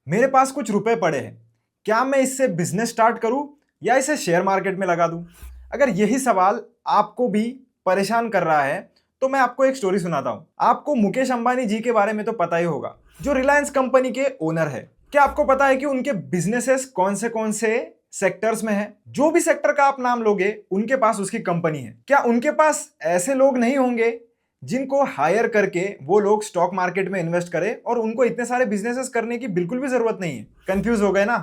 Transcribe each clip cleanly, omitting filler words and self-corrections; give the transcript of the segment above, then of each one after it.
मेरे पास कुछ रुपए पड़े हैं, क्या मैं इससे बिजनेस स्टार्ट करूं या इसे शेयर मार्केट में लगा दूं? अगर यही सवाल आपको भी परेशान कर रहा है तो मैं आपको एक स्टोरी सुनाता हूं। आपको मुकेश अंबानी जी के बारे में तो पता ही होगा, जो रिलायंस कंपनी के ओनर है। क्या आपको पता है कि उनके बिजनेसेस कौन से सेक्टर्स में है? जो भी सेक्टर का आप नाम लोगे उनके पास उसकी कंपनी है। क्या उनके पास ऐसे लोग नहीं होंगे जिनको हायर करके वो लोग स्टॉक मार्केट में इन्वेस्ट करें और उनको इतने सारे बिजनेसेस करने की बिल्कुल भी जरूरत नहीं है? कंफ्यूज हो गए ना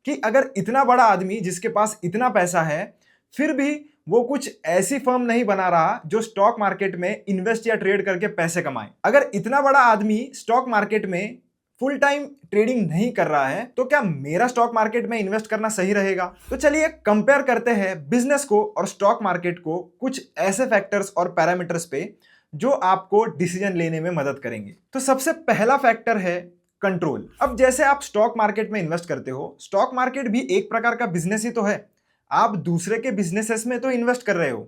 कि अगर इतना बड़ा आदमी जिसके पास इतना पैसा है फिर भी वो कुछ ऐसी फर्म नहीं बना रहा जो स्टॉक मार्केट में इन्वेस्ट या ट्रेड करके पैसे कमाए। अगर इतना बड़ा आदमी स्टॉक मार्केट में फुल टाइम ट्रेडिंग नहीं कर रहा है तो क्या मेरा स्टॉक मार्केट में इन्वेस्ट करना सही रहेगा? तो चलिए कंपेयर करते हैं बिजनेस को और स्टॉक मार्केट को कुछ ऐसे फैक्टर्स और पैरामीटर्स पे जो आपको डिसीजन लेने में मदद करेंगे। तो सबसे पहला फैक्टर है कंट्रोल। अब जैसे आप स्टॉक मार्केट में इन्वेस्ट करते हो, स्टॉक मार्केट भी एक प्रकार का बिजनेस ही तो है। आप दूसरे के बिजनेसेस में तो इन्वेस्ट कर रहे हो।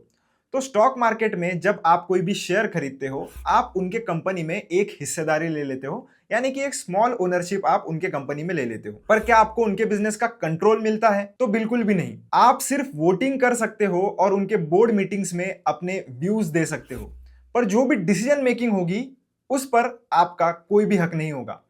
तो स्टॉक मार्केट में जब आप कोई भी शेयर खरीदते हो, आप उनके कंपनी में एक हिस्सेदारी ले लेते हो, यानी कि एक स्मॉल ओनरशिप आप उनके कंपनी में ले लेते हो। पर क्या आपको उनके बिजनेस का कंट्रोल मिलता है? तो बिल्कुल भी नहीं। आप सिर्फ वोटिंग कर सकते हो और उनके बोर्ड मीटिंग्स में अपने व्यूज दे सकते हो, पर जो भी डिसीजन मेकिंग होगी उस पर आपका कोई भी हक नहीं होगा।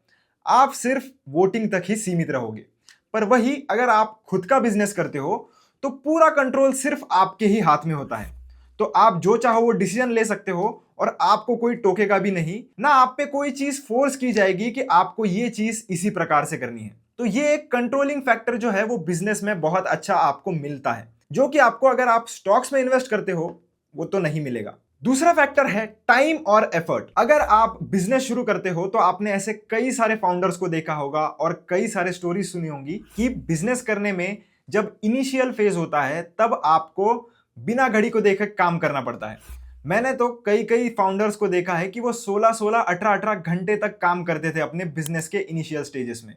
आप सिर्फ वोटिंग तक ही सीमित रहोगे। पर वही अगर आप खुद का बिजनेस करते हो तो पूरा कंट्रोल सिर्फ आपके ही हाथ में होता है। तो आप जो चाहो वो डिसीजन ले सकते हो और आपको कोई टोकेगा भी नहीं, ना आप पे कोई चीज फोर्स की जाएगी कि आपको ये चीज इसी प्रकार से करनी है। तो ये एक कंट्रोलिंग फैक्टर जो है वो बिजनेस में बहुत अच्छा आपको मिलता है, जो कि आपको अगर आप स्टॉक्स में इन्वेस्ट करते हो वो तो नहीं मिलेगा। दूसरा फैक्टर है टाइम और एफर्ट। अगर आप बिजनेस शुरू करते हो तो आपने ऐसे कई सारे फाउंडर्स को देखा होगा और कई सारे स्टोरीज सुनी होंगी कि बिजनेस करने में जब इनिशियल फेज होता है तब आपको बिना घड़ी को देखे काम करना पड़ता है। मैंने तो कई कई फाउंडर्स को देखा है कि वो 16-16, 18-18 घंटे तक काम करते थे अपने बिजनेस के इनिशियल स्टेजेस में।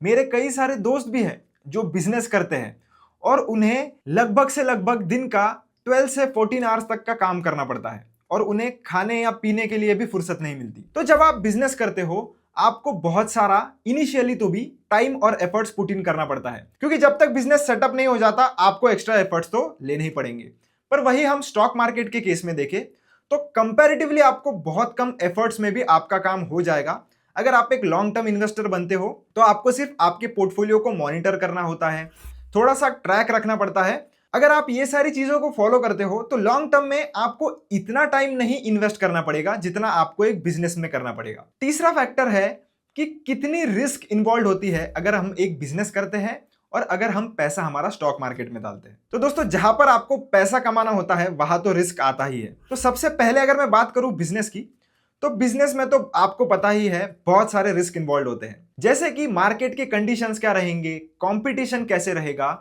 मेरे कई सारे दोस्त भी हैं जो बिजनेस करते हैं और उन्हें लगभग से लगभग दिन का 12 से 14 आवर्स तक का काम करना पड़ता है और उन्हें खाने या पीने के लिए भी फुर्सत नहीं मिलती। तो जब आप बिजनेस करते हो आपको बहुत सारा इनिशियली तो भी टाइम और एफर्ट्स पुट इन करना पड़ता है, क्योंकि जब तक बिजनेस सेटअप नहीं हो जाता आपको एक्स्ट्रा एफर्ट्स तो लेने ही पड़ेंगे। पर वही हम स्टॉक मार्केट के केस में देखें तो कंपैरेटिवली आपको बहुत कम एफर्ट्स में भी आपका काम हो जाएगा। अगर आप एक लॉन्ग टर्म इन्वेस्टर बनते हो तो आपको सिर्फ आपके पोर्टफोलियो को मॉनिटर करना होता है, थोड़ा सा ट्रैक रखना पड़ता है। अगर आप ये सारी चीजों को फॉलो करते हो तो लॉन्ग टर्म में आपको इतना टाइम नहीं इन्वेस्ट करना पड़ेगा जितना आपको एक बिजनेस में करना पड़ेगा। तीसरा फैक्टर है कि कितनी रिस्क इन्वॉल्व होती है अगर हम एक बिजनेस करते हैं और अगर हम पैसा हमारा स्टॉक मार्केट में डालते हैं। तो दोस्तों जहां पर आपको पैसा कमाना होता है वहां तो रिस्क आता ही है। तो सबसे पहले अगर मैं बात करूं बिजनेस की, तो बिजनेस में तो आपको पता ही है बहुत सारे रिस्क इन्वॉल्व होते हैं, जैसे कि मार्केट के कंडीशंस क्या रहेंगे, कंपटीशन कैसे रहेगा,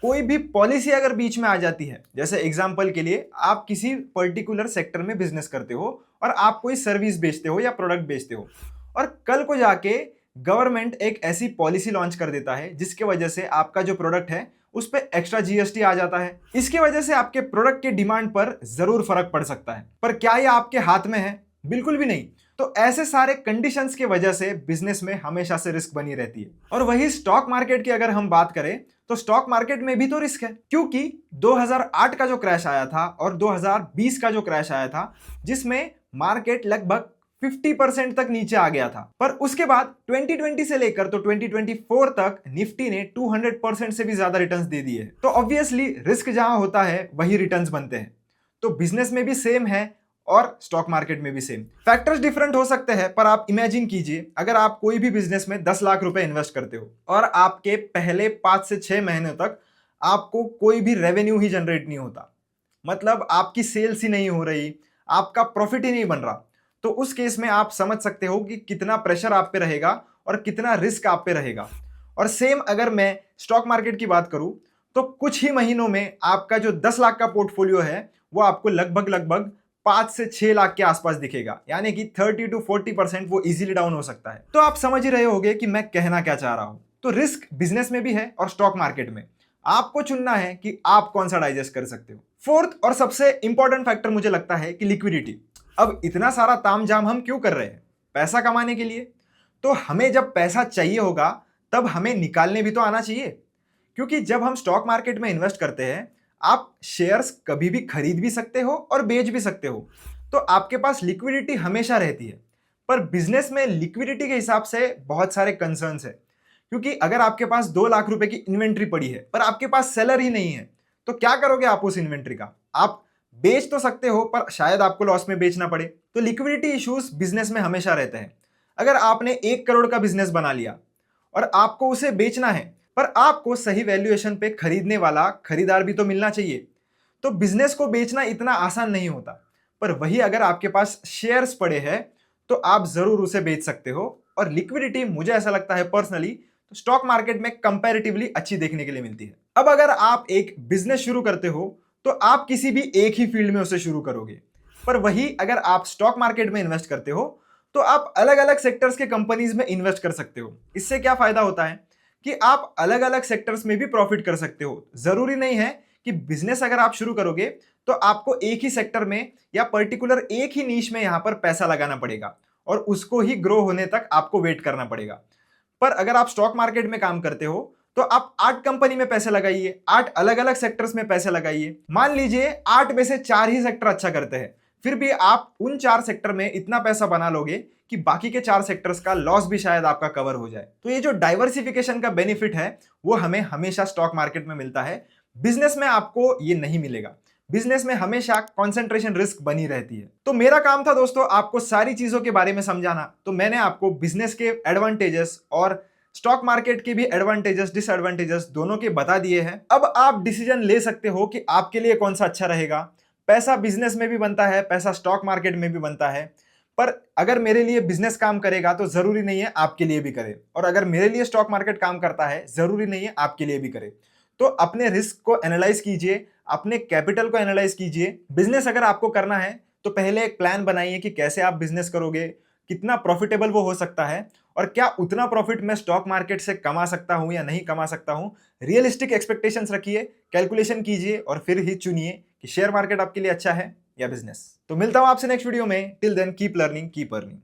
कोई भी पॉलिसी अगर बीच में आ जाती है। जैसे एग्जांपल के लिए आप किसी पर्टिकुलर सेक्टर में बिजनेस करते हो और आप कोई सर्विस बेचते हो या प्रोडक्ट बेचते हो और कल को जाके गवर्नमेंट एक ऐसी पॉलिसी लॉन्च कर देता है जिसके वजह से आपका जो प्रोडक्ट है उस पर एक्स्ट्रा जीएसटी आ जाता है। इसकी वजह से आपके प्रोडक्ट के डिमांड पर जरूर फर्क पड़ सकता है, पर क्या यह आपके हाथ में है? बिल्कुल भी नहीं। तो ऐसे सारे कंडीशंस की वजह से बिजनेस में हमेशा से रिस्क बनी रहती है। और वही स्टॉक मार्केट की अगर हम बात करें तो स्टॉक मार्केट में भी तो रिस्क है, क्योंकि 2008 का जो क्रैश आया था और 2020 का जो क्रैश आया था जिसमें मार्केट लगभग 50% तक नीचे आ गया था, पर उसके बाद 2020 से लेकर तो 2024 तक निफ्टी ने 200% से भी ज्यादा रिटर्न्स दे दिए। तो ऑब्वियसली रिस्क जहां होता है वही रिटर्न्स बनते हैं। तो बिजनेस में भी सेम है और स्टॉक मार्केट में भी सेम। फैक्टर्स डिफरेंट हो सकते हैं, पर आप इमेजिन कीजिए अगर आप कोई भी बिजनेस में 10 लाख रुपए इन्वेस्ट करते हो और आपके पहले 5 से 6 महीने तक आपको कोई भी रेवेन्यू ही जनरेट नहीं होता, मतलब आपकी सेल्स ही नहीं हो रही, आपका प्रॉफिट ही नहीं बन रहा, तो उस केस में आप समझ सकते हो कि कितना प्रेशर आप पे रहेगा और कितना रिस्क आप पे रहेगा। और सेम अगर मैं स्टॉक मार्केट की बात करूं तो कुछ ही महीनों में आपका जो 10 लाख का पोर्टफोलियो है वो आपको लगभग 5 से 6 लाख के आसपास दिखेगा, यानी कि 30 to 40% वो इजीली डाउन हो सकता है। तो आप समझ ही रहे होंगे कि मैं कहना क्या चाह रहा हूं। तो रिस्क बिजनेस में भी है और स्टॉक मार्केट में। आपको चुनना है कि आप कौन सा डाइजेस्ट कर सकते हो। फोर्थ और सबसे इंपॉर्टेंट फैक्टर मुझे लगता है कि लिक्विडिटी। अब इतना सारा तामझाम हम क्यों कर रहे हैं? पैसा कमाने के लिए। तो हमें जब पैसा चाहिए होगा तब हमें निकालने भी तो आना चाहिए। क्योंकि जब हम स्टॉक मार्केट में इन्वेस्ट करते हैं, आप शेयर्स कभी भी खरीद भी सकते हो और बेच भी सकते हो, तो आपके पास लिक्विडिटी हमेशा रहती है। पर बिजनेस में लिक्विडिटी के हिसाब से बहुत सारे कंसर्न्स है। क्योंकि अगर आपके पास 2 लाख रुपए की इन्वेंट्री पड़ी है पर आपके पास सेलर ही नहीं है, तो क्या करोगे आप उस इन्वेंट्री का? आप बेच तो सकते हो पर शायद आपको लॉस में बेचना पड़े। तो लिक्विडिटी इश्यूज बिजनेस में हमेशा रहते हैं। अगर आपने 1 करोड़ का बिजनेस बना लिया और आपको उसे बेचना है, पर आपको सही वैल्यूएशन पे खरीदने वाला खरीदार भी तो मिलना चाहिए। तो बिजनेस को बेचना इतना आसान नहीं होता। पर वही अगर आपके पास शेयर्स पड़े हैं, तो आप जरूर उसे बेच सकते हो। और लिक्विडिटी मुझे ऐसा लगता है पर्सनली, तो स्टॉक मार्केट में कंपैरेटिवली अच्छी देखने के लिए मिलती है। अब अगर आप एक बिजनेस शुरू करते हो, तो आप किसी भी एक ही फील्ड में उसे शुरू करोगे। पर वही अगर आप स्टॉक मार्केट में इन्वेस्ट करते हो, तो आप अलग अलग सेक्टर्स के कंपनीज में इन्वेस्ट कर सकते हो। इससे क्या फायदा होता है कि आप अलग अलग सेक्टर्स में भी प्रॉफिट कर सकते हो। जरूरी नहीं है कि बिजनेस अगर आप शुरू करोगे तो आपको एक ही सेक्टर में या पर्टिकुलर एक ही नीश में यहां पर पैसा लगाना पड़ेगा और उसको ही ग्रो होने तक आपको वेट करना पड़ेगा। पर अगर आप स्टॉक मार्केट में काम करते हो, तो आप 8 कंपनी में पैसे लगाइए, 8 अलग अलग सेक्टर्स में पैसे लगाइए। मान लीजिए 8 में से 4 ही सेक्टर अच्छा करते हैं, फिर भी आप उन 4 सेक्टर में इतना पैसा बना लोगे कि बाकी के 4 सेक्टर्स का लॉस भी शायद आपका कवर हो जाए। तो ये जो डाइवर्सिफिकेशन का बेनिफिट है, वो हमें हमेशा स्टॉक मार्केट में मिलता है। बिजनेस में आपको ये नहीं मिलेगा। बिजनेस में हमेशा कंसंट्रेशन रिस्क बनी रहती है। तो मेरा काम था दोस्तों आपको सारी चीजों के बारे में समझाना। तो मैंने आपको बिजनेस के एडवांटेजेस और स्टॉक मार्केट के भी एडवांटेजेस डिसएडवांटेजेस दोनों के बता दिए हैं। अब आप डिसीजन ले सकते हो कि आपके लिए कौन सा अच्छा रहेगा। पैसा बिजनेस में भी बनता है, पैसा स्टॉक मार्केट में भी बनता है। पर अगर मेरे लिए बिजनेस काम करेगा तो जरूरी नहीं है आपके लिए भी करे, और अगर मेरे लिए स्टॉक मार्केट काम करता है जरूरी नहीं है आपके लिए भी करे। तो अपने रिस्क को एनालाइज कीजिए, अपने कैपिटल को एनालाइज कीजिए। बिजनेस अगर आपको करना है तो पहले एक प्लान बनाइए कि कैसे आप बिजनेस करोगे, कितना प्रॉफिटेबल वो हो सकता है, और क्या उतना प्रॉफिट मैं स्टॉक मार्केट से कमा सकता हूं या नहीं कमा सकता हूं। रियलिस्टिक एक्सपेक्टेशंस रखिए, कैलकुलेशन कीजिए और फिर ही चुनिए कि शेयर मार्केट आपके लिए अच्छा है या बिजनेस। तो मिलता हूं आपसे नेक्स्ट वीडियो में। Till then keep learning, keep earning.